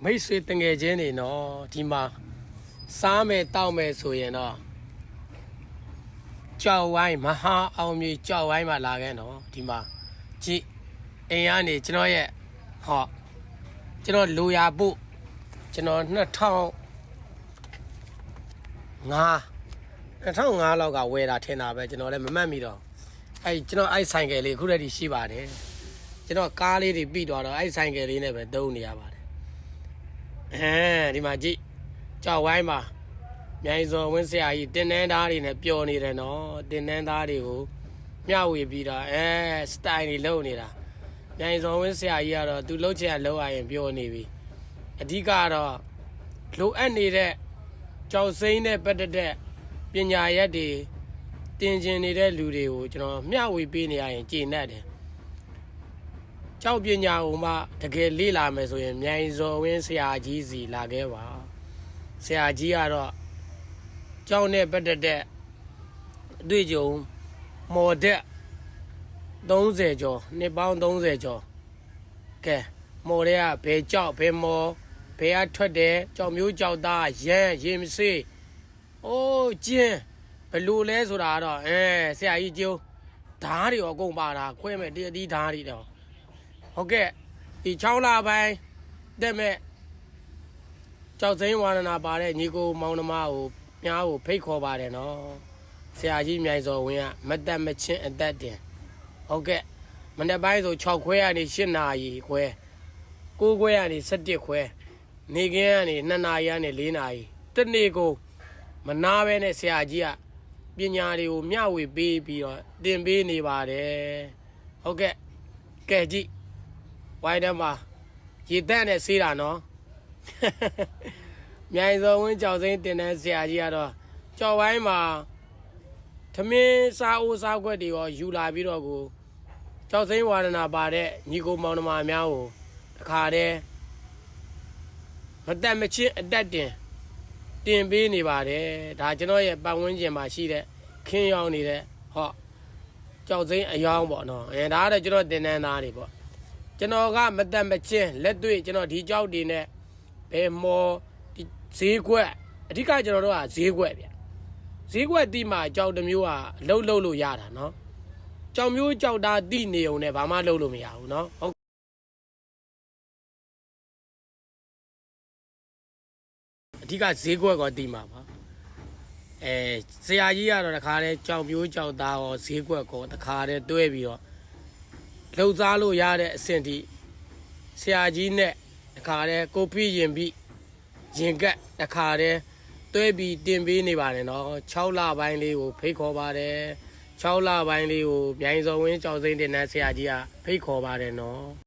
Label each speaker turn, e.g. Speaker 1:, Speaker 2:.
Speaker 1: မိတ်ဆွေတငယ်ချင်းတွေနော်ဒီမှာစားမယ်တောက်မယ်ဆိုရင်တော့ကြောက်ဝိုင်းမဟာအောင်မြေကြောက်ဝိုင်းမှာလာခဲ့နော်ဒီမှာကြည့်အိမ်ကနေကျွန်တော်ရဲ့ဟောကျွန်တော်လိုရာဖို့ကျွန်တော်2005လောက်ကဝယ်တာထင်တာပဲကျွန်တော်လည်းမမှတ်မိတော့ကျွန်တော်ဆိုင်ကယ်လေးခုတည်းရှိပါတယ်ကျွန်တော်ကားလေးတွေပြီးသွားတော့ဆိုင်ကယ်လေးနဲ့ပဲသုံးနေရပါတယ်ဒီမှာကြည့်ကြောက်ဝိုင်းမှာမြိုင်စော်ဝင်းဆရာကြီးတင်နှန်းသားတွေနဲ့ပျော်နေတယ်နော်တင်နှန်းသားတွေကိုမျှဝေပြီးတော့စတိုင်တွေလုပ်နေတာမြိုင်စော်ဝင်းဆရာကြီးကတော့သူလှုပ်ချင်လှုပ်ရရင်ပျော်နေပြီအဓိကတော့လိုအပ်နေတဲ့ကြောက်စိမ့်နဲ့ပတ်သက်တဲ့ပညာရက်တွေတင်ကျင်နေတဲ့လူတွေကိုကျွန်တော်မျှဝေပေးနေရရင်ကျေနပ်တယ်ကြောက်ပညာကိုမှတကယ်လေ့လာမယ်ဆိုရင်မြိုင်စော်ဝင်းဆရာကြီးစီလာခဲ့ပါဆရာကြီးကတော့ကြောက်နဲ့ပတ်သက်တဲ့အတွေ့အကြုံမော်တက်30ကျော်နှစ်ပေါင်း30ကျော်ကဲမော်တဲ့ကဘယ်ကြောက်ဘယ်မော်ဘယ်ကထွက်တယ်ကြောက်မျိုးကြောက်သားရမ်းရင်မစေးအိုးကျင်းဘလူလဲဆိုတာတော့ဆရာကြီးကျိုးဓားတွေအကုန်ပါတာခွဲမဲ့တတိဓားတွေတော့ဟုတ်ကဲ့ဒီ6လပိုင်းတက်မဲ့ကြောက်စိမ်းဝါဒနာပါတဲ့ညီကိုမောင်နှမကိုမြားကိုဖိတ်ခေါ်ပါတယ်နော်ဆရာကြီးမြိုင်စော်ဝင်းကမတက်မချင်းအသက်တင်ဟုတ်ကဲ့မနေ့ပိုင်းဆို6ခွဲကနေ8နာရီခွဲ9ခွဲကနေ17ခွဲနေခင်းကနေ2နာရီကနေ4နာရီတနေ့ကိုမနာပဲနဲ့ဆရာကြီးကပညာတွေကိုမျှဝေပေးပြီးတော့သင်ပေးနေပါတယ်ဟုတ်ကဲ့ကဲကြည့်ဝိုင်းထဲမှာရေတန့်နဲ့ဆေးတာနော်မြိုင်စော်ဝင်းကြောက်စိမ်းတင်တဲ့ဆရာကြီးကတော့ကြောက်ဝိုင်းမှာသမင်းစားအိုးစားခွက်တွေရောယူလာပြီးတော့ကိုကြောက်စိမ်းဝါဒနာပါတဲ့ညီကိုမောင်နှမများကိုတခါတည်းမတက်မချင်းအတက်တင်ပေးနေပါတယ်ဒါကျွန်တော်ရဲ့ပတ်ဝန်းကျင်မှာရှိတဲ့ခင်းရောင်နေတဲ့ကြောက်စိမ်းအယောင်ပေါ့နော်ဒါကတော့ကျွန်တော်တင်နန်းသားတွေပေါ့ကျွန်တော်ကမတက်မချင်းလက်တွေ့ကျွန်တော်ဒီကြောက်တွေနဲ့ဘယ်မော်ဒီဈေးကွက်အဓိကကျွန်တော်တို့ကဈေးကွက်ဗျဈေးကွက်တိမှကြောက်တစ်မျိုးကအလုံးလုံးလို့ရတာနော်ကြောက်မျိုးကြောက်တာတိနေုံနဲ့ဘာမှလုံးလို့မရဘူးနော်ဟုတ်အဓိကဈေးကွက်ကောတိမှာပါဆရာကြီးကတော့တခါတည်းကြောက်မျိုးကြောက်သားရောဈေးကွက်ကောတခါတည်းတွဲပြီးတော့လှုပ်စားလို့ရတဲ့အဆင့်ထိဆရာကြီးနဲ့တခါတည်းကိုဖိရင်ပြီးရင်ကက်တခါတည်းတွဲပြီးတင်ပေးနေပါတယ်နော်6လပိုင်းလေးကိုဖိတ်ခေါ်ပါတယ်6လပိုင်းလေးကိုမြိုင်စော်ဝင်းကြောက်စိမ့်တင်တဲ့ဆရာကြီးကဖိတ်ခေါ်ပါတယ်နော်